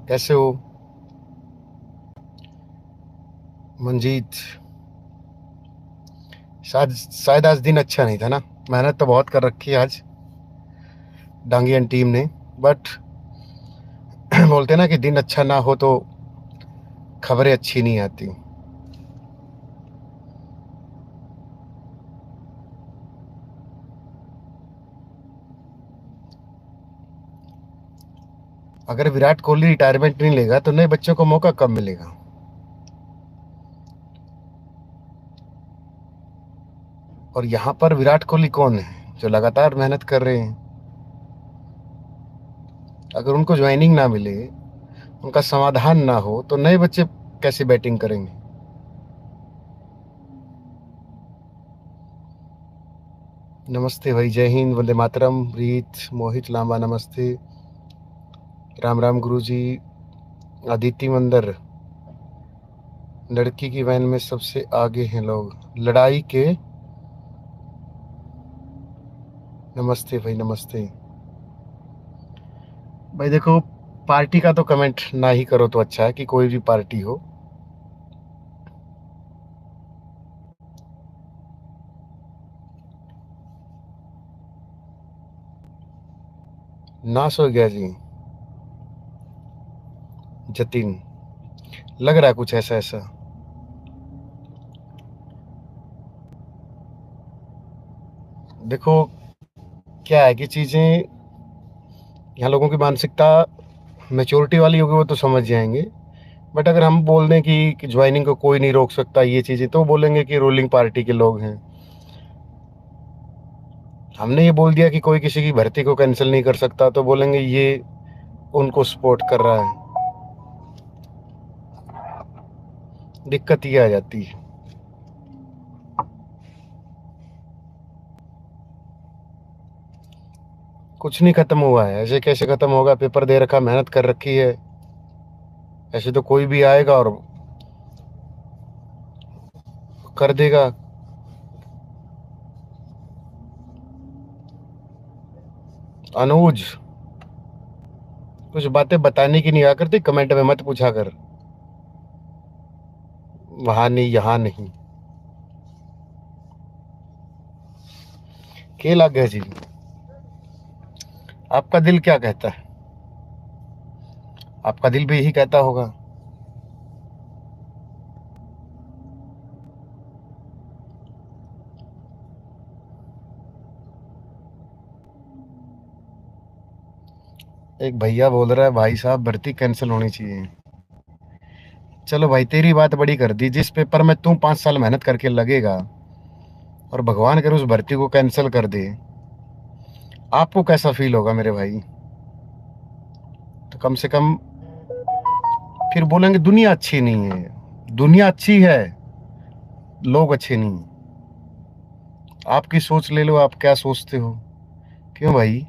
कैसे हो? मंजीत। शायद शायद आज दिन अच्छा नहीं था ना। मेहनत तो बहुत कर रखी है आज डांगियन टीम ने। बट बोलते हैं ना कि दिन अच्छा ना हो तो खबरें अच्छी नहीं आती। अगर विराट कोहली रिटायरमेंट नहीं लेगा तो नए बच्चों को मौका कब मिलेगा? और यहाँ पर विराट कोहली कौन है जो लगातार मेहनत कर रहे हैं? अगर उनको ज्वाइनिंग ना मिले, उनका समाधान ना हो तो नए बच्चे कैसे बैटिंग करेंगे? नमस्ते भाई, जय हिंद, वंदे मातरम। रीत मोहित लांबा नमस्ते। राम राम गुरु जी। आदित्य मंदर। लड़की की वैन में सबसे आगे हैं लोग लड़ाई के। नमस्ते भाई, नमस्ते। भाई देखो, पार्टी का तो कमेंट ना ही करो तो अच्छा है, कि कोई भी पार्टी हो। नाश हो गया जी। जतिन। लग रहा है कुछ ऐसा ऐसा। देखो, क्या है कि चीजें, यहाँ लोगों की मानसिकता मेच्योरिटी वाली होगी वो तो समझ जाएंगे। बट अगर हम बोल दें कि ज्वाइनिंग को कोई नहीं रोक सकता, ये चीजें, तो वो बोलेंगे कि रूलिंग पार्टी के लोग हैं। हमने ये बोल दिया कि कोई किसी की भर्ती को कैंसिल नहीं कर सकता, तो बोलेंगे ये उनको सपोर्ट कर रहा है। दिक्कत ये आ जाती है। कुछ नहीं खत्म हुआ है, ऐसे कैसे खत्म होगा? पेपर दे रखा, मेहनत कर रखी है। ऐसे तो कोई भी आएगा और कर देगा। अनुज, कुछ बातें बताने की नहीं आ करती, कमेंट में मत पूछा कर। वहां नहीं, यहाँ नहीं। के लग गया जी? आपका दिल क्या कहता है? आपका दिल भी यही कहता होगा। एक भैया बोल रहा है, भाई साहब भर्ती कैंसिल होनी चाहिए। चलो भाई, तेरी बात बड़ी कर दी। जिस पेपर में तू 5 साल मेहनत करके लगेगा और भगवान करे उस भर्ती को कैंसिल कर दे, आपको कैसा फील होगा मेरे भाई? तो कम से कम फिर बोलेंगे दुनिया अच्छी नहीं है। दुनिया अच्छी है, लोग अच्छे नहीं। आपकी सोच ले लो, आप क्या सोचते हो? क्यों भाई?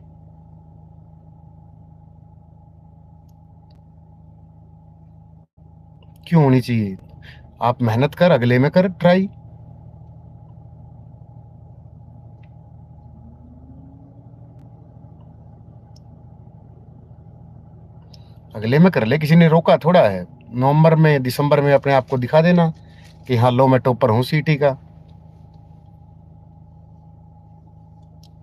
क्यों होनी चाहिए? आप मेहनत कर, अगले में कर ट्राई। अगले में कर ले, किसी ने रोका थोड़ा है। नवंबर में, दिसंबर में अपने आप को दिखा देना कि हाँ लो, मैं टॉपर हूँ सीटी का।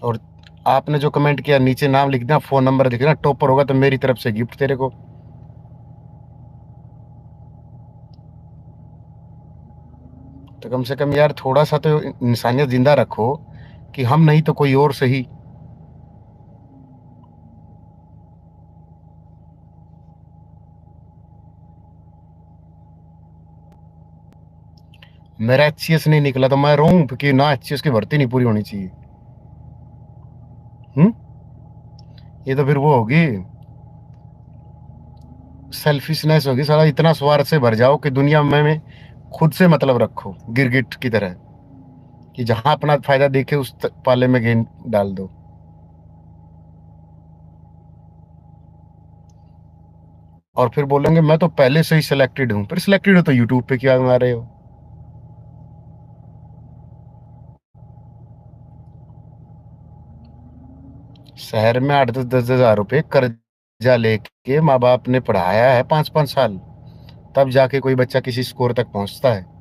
और आपने जो कमेंट किया, नीचे नाम लिख देना, फोन नंबर लिख देना, टॉपर होगा तो मेरी तरफ से गिफ्ट तेरे को। तो कम से कम यार थोड़ा सा तो इंसानियत जिंदा रखो, कि हम नहीं तो कोई और सही। मेरा एचसीएस नहीं निकला तो मैं रोऊं कि ना, एचसीएस की भर्ती नहीं पूरी होनी चाहिए? हम्म। ये तो फिर वो होगी, सेल्फिशनेस होगी साला। इतना स्वार्थ से भर जाओ कि दुनिया में खुद से मतलब रखो, गिरगिट की तरह, कि जहां अपना फायदा देखे उस पाले में गेंद डाल दो। और फिर बोलेंगे मैं तो पहले से ही सिलेक्टेड हूँ। फिर सिलेक्टेड हो तो यूट्यूब पे क्या बना रहे हो? शहर में 8 10 10 हजार रुपए कर्ज कर्जा लेके माँ बाप ने पढ़ाया है 5-5 साल, तब जाके कोई बच्चा किसी स्कोर तक पहुंचता है।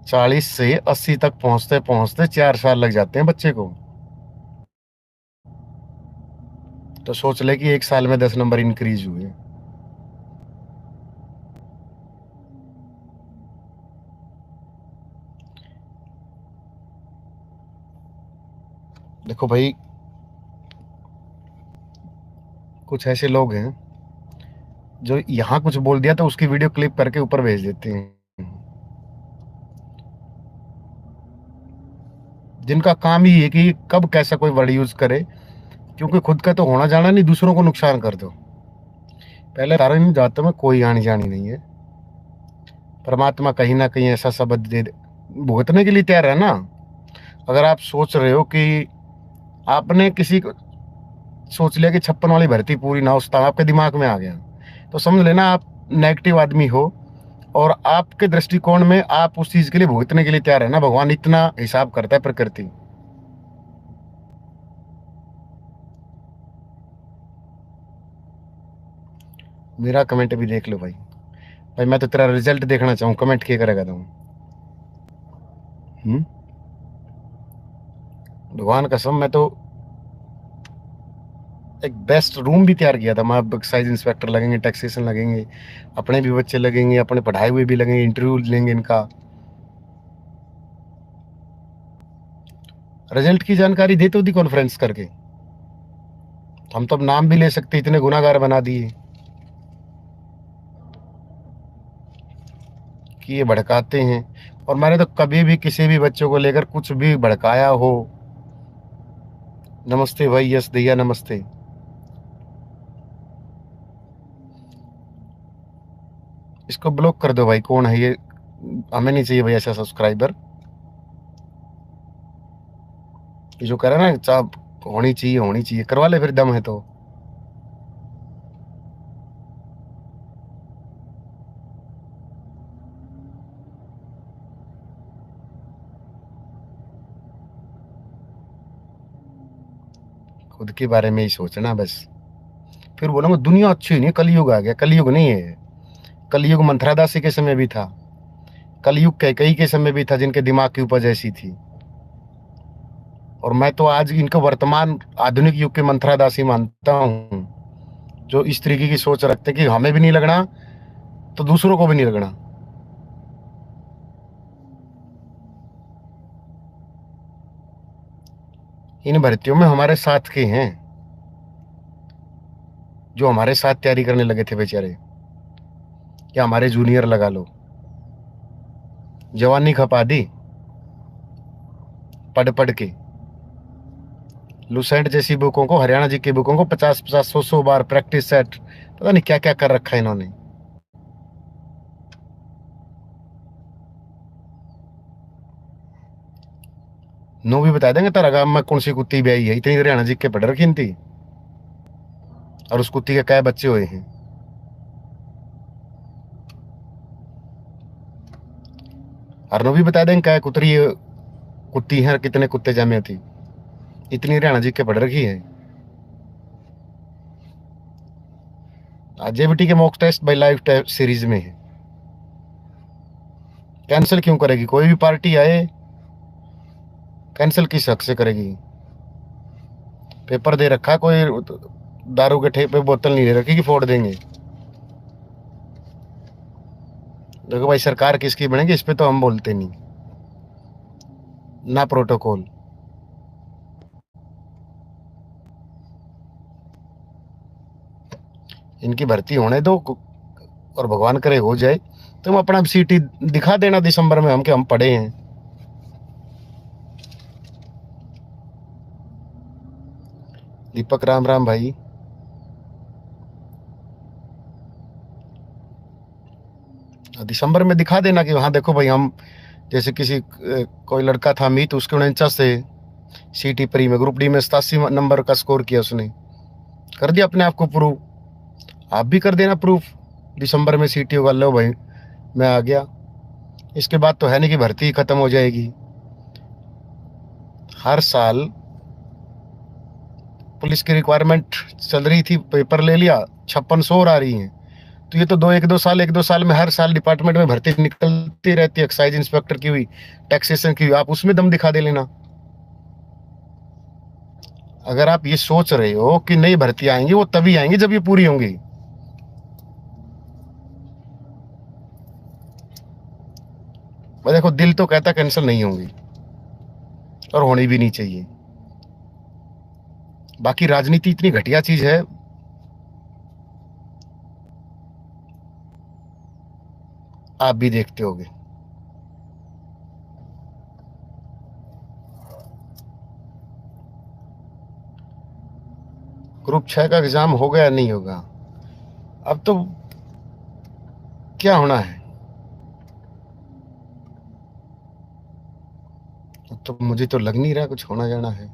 चालीस से 80 तक पहुंचते पहुंचते 4 साल लग जाते हैं बच्चे को। तो सोच ले कि 1 साल में 10 नंबर इंक्रीज हुए। देखो भाई, कुछ ऐसे लोग हैं जो यहाँ कुछ बोल दिया तो उसकी वीडियो क्लिप करके ऊपर भेज देते हैं, जिनका काम ही है कि कब कैसा कोई वर्ड यूज करे, क्योंकि खुद का तो होना जाना नहीं, दूसरों को नुकसान कर दो। पहले तारण जातों में कोई आनी जानी नहीं है। परमात्मा कहीं ना कहीं ऐसा शब्द दे भुगतने के लिए तैयार है ना। अगर आप सोच रहे हो कि आपने किसी को सोच लिया कि 56 वाली भर्ती पूरी ना हो, उस आपके दिमाग में आ गया, तो समझ लेना आप नेगेटिव आदमी हो, और आपके दृष्टिकोण में आप उस चीज के लिए भुगतने के लिए तैयार है ना। भगवान इतना हिसाब करता है प्रकृति। मेरा कमेंट भी देख लो भाई। भाई मैं तो तेरा रिजल्ट देखना चाहूँ, कमेंट क्या करेगा तुम? भगवान कसम, मैं तो एक बेस्ट रूम भी तैयार किया था। मैं अब एक्साइज इंस्पेक्टर लगेंगे, टैक्सेशन लगेंगे, अपने भी बच्चे लगेंगे, अपने पढ़ाए हुए भी लगेंगे, इंटरव्यू लेंगे इनका। रिजल्ट की जानकारी देते होती कॉन्फ्रेंस करके, हम तो अब नाम भी ले सकते, इतने गुनाहगार बना दिए कि ये भड़काते हैं। और मैंने तो कभी भी किसी भी बच्चों को लेकर कुछ भी भड़काया हो, नमस्ते भाई, यस दैया नमस्ते, इसको ब्लॉक कर दो भाई। कौन है ये? हमें नहीं चाहिए भाई ऐसा सब्सक्राइबर। ये जो कह रहा है ना, चाह होनी चाहिए होनी चाहिए, करवा ले फिर, दम है तो। खुद के बारे में ही सोचना बस। फिर बोलूंगा दुनिया अच्छी नहीं, कलयुग आ गया। कलयुग नहीं है, कलयुग मंथरा दासी के समय भी था, कलयुग कैकई के समय भी था, जिनके दिमाग की उपज ऐसी थी। और मैं तो आज इनको वर्तमान आधुनिक युग के मंथरा दासी मानता हूँ, जो इस तरीके की सोच रखते कि हमें भी नहीं लगना तो दूसरों को भी नहीं लगना। इन भर्तियों में हमारे साथ के हैं, जो हमारे साथ तैयारी करने लगे थे बेचारे, या हमारे जूनियर लगा लो, जवानी खपा दी पढ़ पढ़ के। लुसेंट जैसी बुकों को, हरियाणा जी की बुकों को 50-50, 100-100 बार प्रैक्टिस सेट, पता नहीं क्या क्या कर रखा है इन्होंने। नो भी बता देंगे तेरा गांव में कौन सी कुत्ती ब्याई है, इतनी हरियाणा जी के पढ़ रखी थी, और उस कुत्ती के क्या बच्चे हुए हैं। और नो भी बता देंगे क्या कुतरी कुत्ती है, कितने कुत्ते जामे थी, इतनी हरियाणा जी के पढ़ रखी है। जेबीटी के mock test by live series में है। कैंसिल क्यों करेगी? कोई भी पार्टी आए, कैंसिल किस हक से करेगी? पेपर दे रखा, कोई दारू के ठेपे बोतल नहीं दे रखी कि फोड़ देंगे। देखो भाई, सरकार किसकी बनेगी इस पे तो हम बोलते नहीं ना, प्रोटोकॉल। इनकी भर्ती होने दो, और भगवान करे हो जाए। तुम अपना सीटी दिखा देना दिसंबर में, हम के हम पढ़े हैं। दीपक राम राम भाई। दिसंबर में दिखा देना कि वहाँ देखो भाई, हम जैसे किसी कोई लड़का था अमित, उसके 49 से सीटी प्री में, ग्रुप डी में 87 नंबर का स्कोर किया उसने, कर दिया अपने आप को प्रूव। आप भी कर देना प्रूफ, दिसंबर में सीटी होगा, लो भाई मैं आ गया। इसके बाद तो है नहीं कि भर्ती खत्म हो जाएगी। हर साल पुलिस की रिक्वायरमेंट चल रही थी, पेपर ले लिया, 5600 और आ रही हैं। तो ये तो एक दो साल में हर साल डिपार्टमेंट में भर्ती निकलती रहती है। एक्साइज इंस्पेक्टर की हुई, टैक्सेशन की हुई, आप उसमें दम दिखा दे लेना। अगर आप ये सोच रहे हो कि नई भर्ती आएंगी, वो तभी आएंगी जब ये पूरी होंगी। मैं देखो, दिल तो कहता कैंसिल नहीं होंगी, और होनी भी नहीं चाहिए। बाकी राजनीति इतनी घटिया चीज है, आप भी देखते होगे। ग्रुप 6 का एग्जाम होगा या नहीं होगा, अब तो क्या होना है। अब तो मुझे तो लग नहीं रहा कुछ होना जाना है।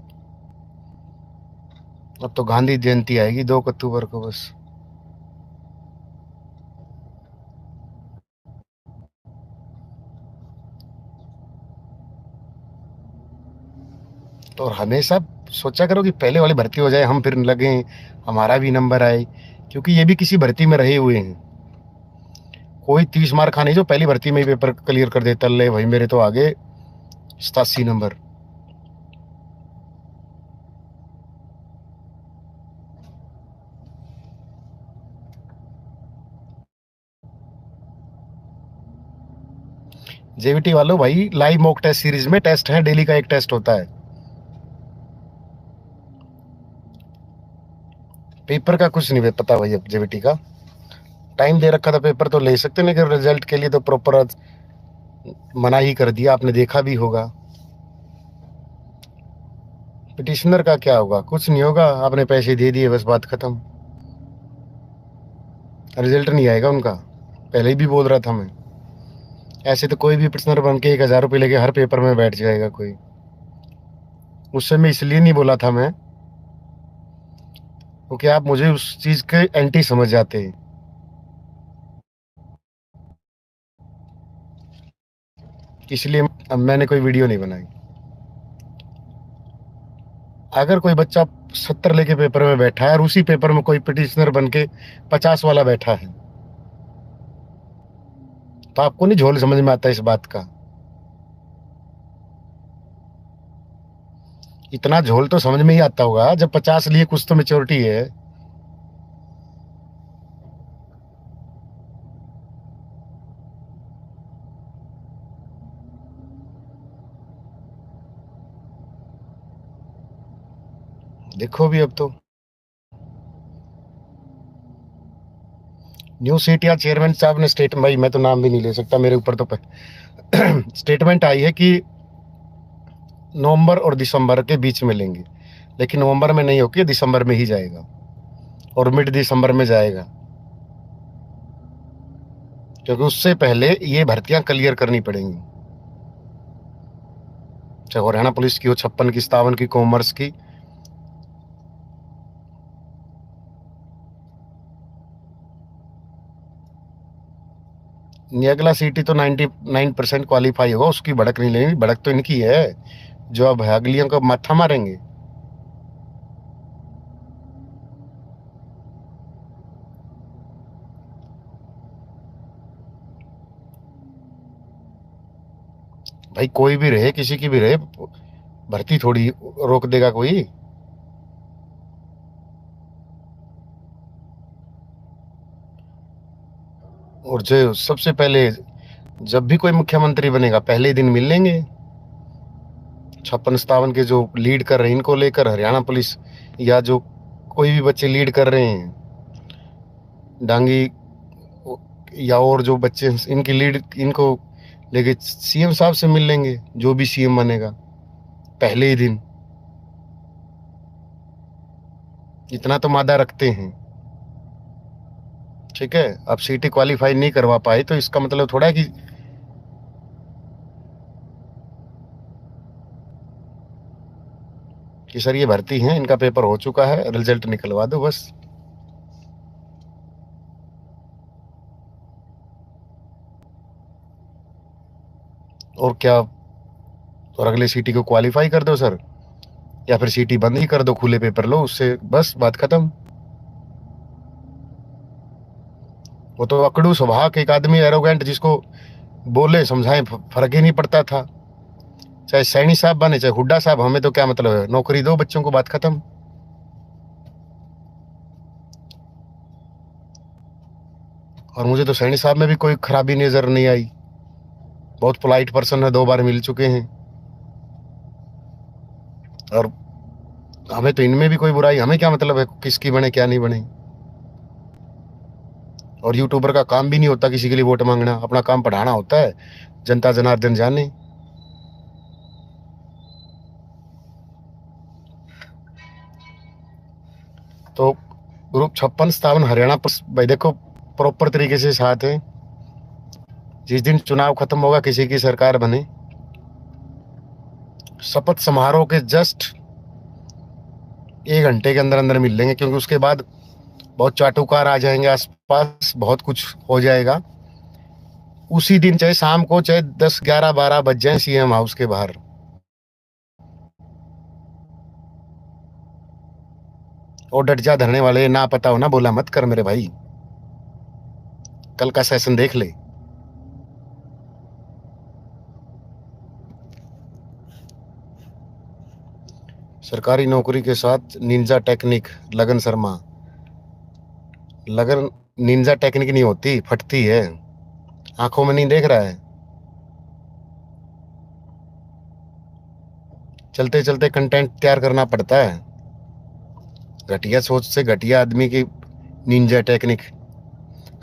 अब तो गांधी जयंती आएगी 2 अक्टूबर को बस। तो और हमेशा सोचा करो कि पहले वाली भर्ती हो जाए, हम फिर लगे, हमारा भी नंबर आए। क्योंकि ये भी किसी भर्ती में रहे हुए हैं। कोई 30 मार खा नहीं जो पहली भर्ती में ही पेपर क्लियर कर देता, ले भाई मेरे तो आगे 87 नंबर। जेवीटी वालों, भाई लाइव मॉक टेस्ट सीरीज में टेस्ट है, डेली का एक टेस्ट होता है। पेपर का कुछ नहीं पता भाई। अब जेवीटी का टाइम दे रखा था, पेपर तो ले सकते, नहीं कि रिजल्ट के लिए तो प्रॉपर मना ही कर दिया, आपने देखा भी होगा। पिटिशनर का क्या होगा, कुछ नहीं होगा, आपने पैसे दे दिए बस, बात खत्म। रिजल्ट नहीं आएगा उनका, पहले ही भी बोल रहा था मैं। ऐसे तो कोई भी पिटिशनर बन के 1000 रुपये लेके हर पेपर में बैठ जाएगा कोई। उस समय इसलिए नहीं बोला था मैं, क्योंकि आप मुझे उस चीज के एंटी समझ जाते हैं। इसलिए अब मैंने कोई वीडियो नहीं बनाई। अगर कोई बच्चा 70 लेके पेपर में बैठा है और उसी पेपर में कोई पिटिशनर बन के 50 वाला बैठा है, तो आपको नहीं झोल समझ में आता इस बात का। इतना झोल तो समझ में ही आता होगा, जब 50 लिए कुछ तो मेच्योरिटी है। देखो भी अब तो न्यू सीटीआर चेयरमैन साहब ने स्टेट, भाई मैं तो नाम भी नहीं ले सकता, मेरे ऊपर तो स्टेटमेंट आई है कि नवंबर और दिसंबर के बीच में लेंगे। लेकिन नवंबर में नहीं होगी, दिसंबर में ही जाएगा, और मिड दिसंबर में जाएगा। क्योंकि उससे पहले ये भर्तियां क्लियर करनी पड़ेंगी, चाहे हरियाणा पुलिस की हो, 56 की, 57 की, कॉमर्स की। ये अगला सीटी तो 99% क्वालिफाई होगा, उसकी भड़क नहीं लेंगे। भड़क तो इनकी है, जो अब अगलियों को माथा मारेंगे। भाई कोई भी रहे, किसी की भी रहे, भर्ती थोड़ी रोक देगा कोई। और जो सबसे पहले, जब भी कोई मुख्यमंत्री बनेगा, पहले ही दिन मिल लेंगे। 56 57 के जो लीड कर रहे हैं, इनको लेकर हरियाणा पुलिस, या जो कोई भी बच्चे लीड कर रहे हैं, डांगी, या और जो बच्चे इनकी लीड, इनको लेके सीएम साहब से मिल लेंगे, जो भी सीएम बनेगा पहले ही दिन। इतना तो मादा रखते हैं। ठीक है, अब सीटी क्वालिफाई नहीं करवा पाए तो इसका मतलब थोड़ा है कि सर ये भर्ती हैं, इनका पेपर हो चुका है, रिजल्ट निकलवा दो बस। और क्या, और अगले सीटी को क्वालिफाई कर दो सर, या फिर सीटी बंद ही कर दो, खुले पेपर लो, उससे बस बात खत्म। वो तो अकड़ू स्वभाव के एक आदमी, एरोगेंट, जिसको बोले समझाएं फर्क ही नहीं पड़ता था। चाहे सैनी साहब बने चाहे हुड्डा साहब, हमें तो क्या मतलब है, नौकरी दो बच्चों को, बात खत्म। और मुझे तो सैनी साहब में भी कोई खराबी नजर नहीं आई, बहुत पोलाइट पर्सन है, 2 बार मिल चुके हैं। और हमें तो इनमें भी कोई बुराई, हमें क्या मतलब है किसकी बने क्या नहीं बने। और यूट्यूबर का काम भी नहीं होता किसी के लिए वोट मांगना, अपना काम पढ़ाना होता है, जनता जनार्दन जाने। तो ग्रुप 56 57 हरियाणा पर भाई देखो प्रॉपर तरीके से साथ है। जिस दिन चुनाव खत्म होगा, किसी की सरकार बने, शपथ समारोह के जस्ट 1 घंटे के अंदर अंदर मिल लेंगे, क्योंकि उसके बाद बहुत चाटुकार आ जाएंगे आसपास, बहुत कुछ हो जाएगा। उसी दिन चाहे शाम को, चाहे 10 11 12 बज जाए सीएम हाउस के बाहर। और डट जा धरने वाले, ना पता हो ना बोला मत कर मेरे भाई, कल का सेशन देख ले। सरकारी नौकरी के साथ निंजा टेक्निक, लगन शर्मा। लगन निंजा टेक्निक नहीं होती, फटती है, आंखों में नहीं देख रहा है। चलते चलते कंटेंट तैयार करना पड़ता है। घटिया सोच से घटिया आदमी की निंजा टेक्निक,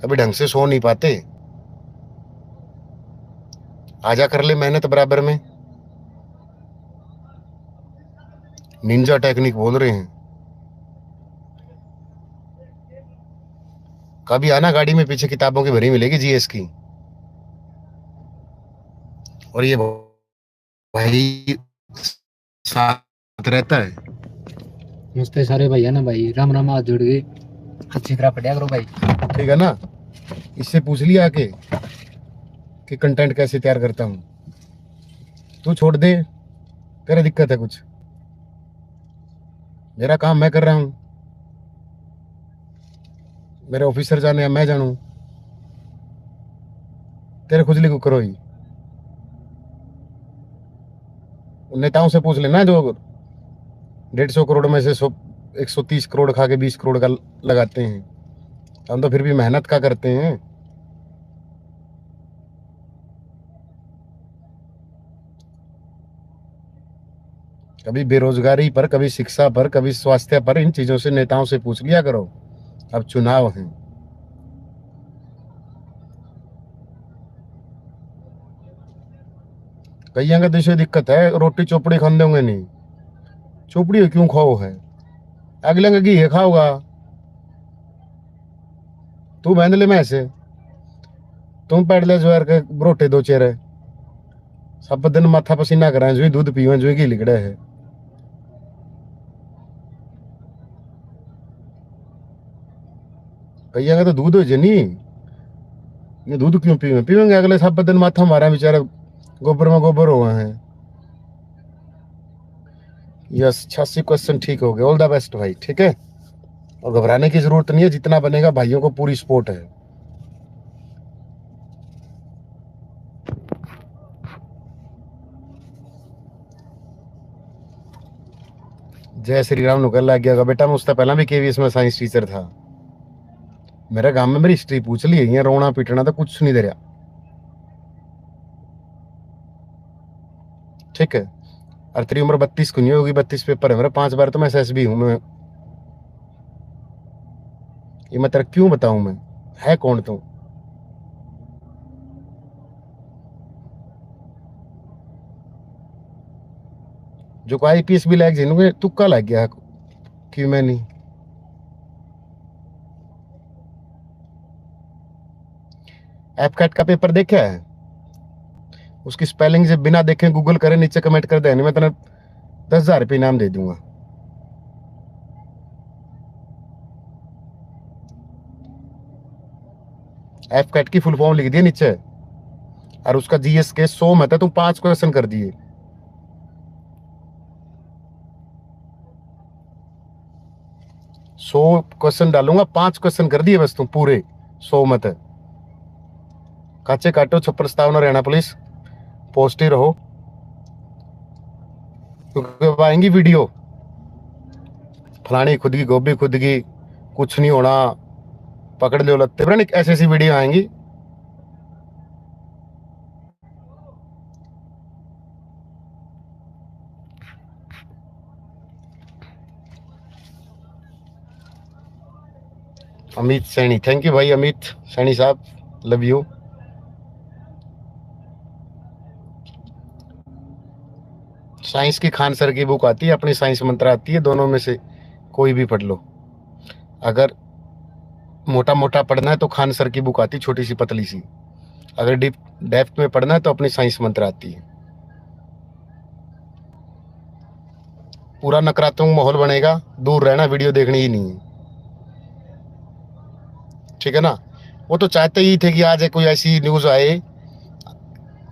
कभी ढंग से सो नहीं पाते। आजा कर ले मेहनत बराबर में, निंजा टेक्निक बोल रहे हैं। कभी आना गाड़ी में, पीछे किताबों की भरी मिलेगी जीएस की। और ये भाई साथ रहता है। नमस्ते सारे भाई, है ना भाई, राम राम, हाथ जुड़ गए, अच्छी तरह पढ़िया करो भाई, ठीक है ना। इससे पूछ लिया आके कि कंटेंट कैसे तैयार करता हूँ, तू छोड़ दे, तेरा दिक्कत है कुछ, मेरा काम मैं कर रहा हूँ, मेरे ऑफिसर जाने या मैं जानू, तेरे खुजली को करो ही। उन नेताओं से पूछ लेना जो 150 करोड़ में से 130 करोड़ खा के 20 करोड़ का लगाते हैं, हम तो फिर भी मेहनत का करते हैं। कभी बेरोजगारी पर, कभी शिक्षा पर, कभी स्वास्थ्य पर, इन चीजों से नेताओं से पूछ लिया करो। अब चुनाव है। कईया का दूसरी दिक्कत है, रोटी चोपड़ी खान देंगे नहीं, चोपड़ी क्यों खाओ है, अगले का घी है खाओगा, तू बहन ले में ऐसे, तुम पैड ले ज्वार के रोटे 2 चेहरे, सब दिन माथा पसीना कराए, जो दूध पीवे, जो घी लिकड़े है। कईया का तो दूध हो जनी, ये दूध क्यों पीवे, पीवेंगे अगले सब दिन माथा मारा बेचारा, गोबर में गोबर हुए हैं। यस, 86 क्वेश्चन ठीक हो गए, ऑल द बेस्ट भाई, ठीक है। और घबराने की जरूरत नहीं है, जितना बनेगा भाइयों को पूरी सपोर्ट है। जय श्री राम नुकल लग गया बेटा, मैं उससे पहला भी केवीएस में साइंस टीचर था। मेरे गांव में मेरी हिस्ट्री पूछ ली है, रोना पीटना तो कुछ नहीं दे रहा, ठीक है। और तेरी उम्र 32 को नहीं होगी, 32 पेपर है मेरा, 5 बार तो मैं एसएसबी हूं मैं। ये मैं तेरा क्यों बताऊं मैं, है कौन तू। जो को आईपीएस भी लग जिन्होंने तुक्का लग गया कि मैं नहीं। एफकैट का पेपर देखा है, उसकी स्पेलिंग से बिना देखे गूगल करे, नीचे कमेंट कर दे, मैं तेना 10,000 रुपये इनाम दे दूंगा। एफकैट की फुल फॉर्म लिख दिया नीचे, और उसका जीएस के 100 में था, तुम 5 क्वेश्चन कर दिए। सौ क्वेश्चन डालूंगा, 5 क्वेश्चन कर दिए बस तुम पूरे 100 में थे। काचे काटो, छप्पर सतावना रहना पुलिस, पॉजिटिव रहो, क्योंकि अब आएंगी वीडियो फलानी खुद की गोभी खुद की, कुछ नहीं होना, पकड़ लो लगते बना, ऐसी ऐसी वीडियो आएंगी। अमित सैनी, थैंक यू भाई अमित सैनी साहब, लव यू। साइंस की खान सर की बुक आती है, अपनी साइंस मंत्र आती है, दोनों में से कोई भी पढ़ लो। अगर मोटा मोटा पढ़ना है तो खान सर की बुक आती, छोटी सी पतली सी। अगर डीप डेप्थ में पढ़ना है तो अपनी साइंस मंत्र आती है। पूरा नकारात्मक माहौल बनेगा, दूर रहना, वीडियो देखनी ही नहीं है, ठीक है ना। वो तो चाहते ही थे कि आज कोई ऐसी न्यूज आए,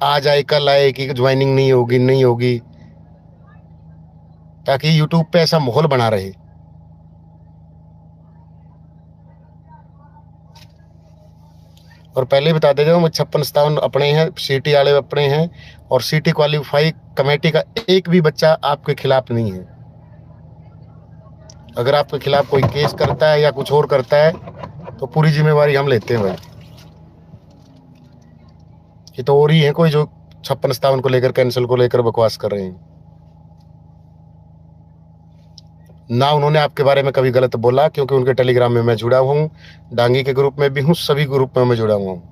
आज आए कल आए कि ज्वाइनिंग नहीं होगी नहीं होगी, ताकि यूट्यूब पे ऐसा माहौल बना रहे। और पहले ही बता देता हूँ, 56-57 अपने हैं, सीटी वाले अपने हैं, और सीटी क्वालिफाई कमेटी का एक भी बच्चा आपके खिलाफ नहीं है। अगर आपके खिलाफ कोई केस करता है या कुछ और करता है तो पूरी जिम्मेवारी हम लेते हैं भाई। ये तो और ही है कोई जो 56-57 को लेकर, कैंसिल को लेकर बकवास कर रहे हैं। ना उन्होंने आपके बारे में कभी गलत बोला, क्योंकि उनके टेलीग्राम में मैं जुड़ा हुआ हूँ, डांगी के ग्रुप में भी हूँ, सभी ग्रुप में मैं जुड़ा हुआ हूँ।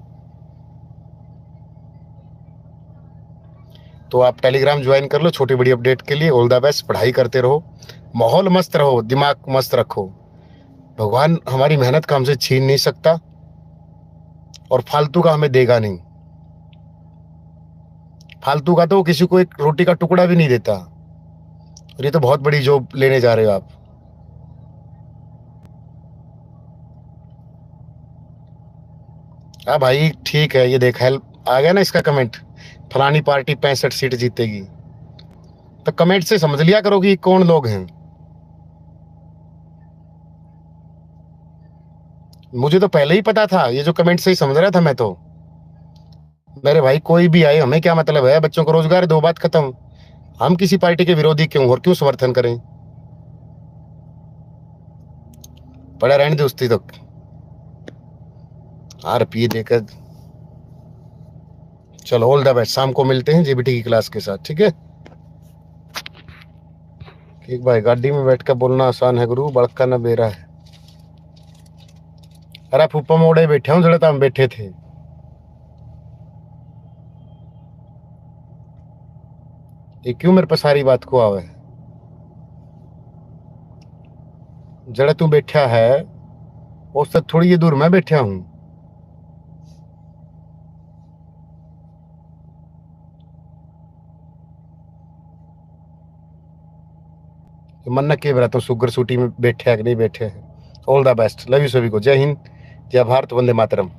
तो आप टेलीग्राम ज्वाइन कर लो छोटी बड़ी अपडेट के लिए। ऑल द बेस्ट, पढ़ाई करते रहो, माहौल मस्त रहो, दिमाग मस्त रखो। भगवान हमारी मेहनत का हमसे छीन नहीं सकता, और फालतू का हमें देगा नहीं। फालतू का तो किसी को एक रोटी का टुकड़ा भी नहीं देता, और ये तो बहुत बड़ी जॉब लेने जा रहे हो आप। हाँ भाई ठीक है, ये देख हेल्प आ गया ना इसका कमेंट, फलानी पार्टी 65 सीट जीतेगी। तो कमेंट से समझ लिया करो कि कौन लोग हैं। मुझे तो पहले ही पता था, ये जो कमेंट से ही समझ रहा था मैं तो। मेरे भाई कोई भी आए, हमें क्या मतलब है, बच्चों को रोजगार दो, बात खत्म। हम किसी पार्टी के विरोधी क्यों और क्यों समर्थन करें, पड़ा रहने दोस्ती तो। RP देकर चलो, ऑल द बेस्ट, शाम को मिलते हैं जेबीटी की क्लास के साथ, ठीक है। एक भाई गाड़ी में बैठ कर बोलना आसान है गुरु, बड़का न बेरा है। अरे फूफा मोड़े बैठे हूँ, जड़े हम बैठे थे। ये क्यों मेरे पे सारी बात को आवे, जड़े तू बैठा है उससे थोड़ी ही दूर मैं बैठा हूँ। मन के बरा तो सुगर सूटी में बैठे है कि नहीं बैठे है। All the best, love you सभी को, जय हिंद, जय भारत, वंदे मातरम।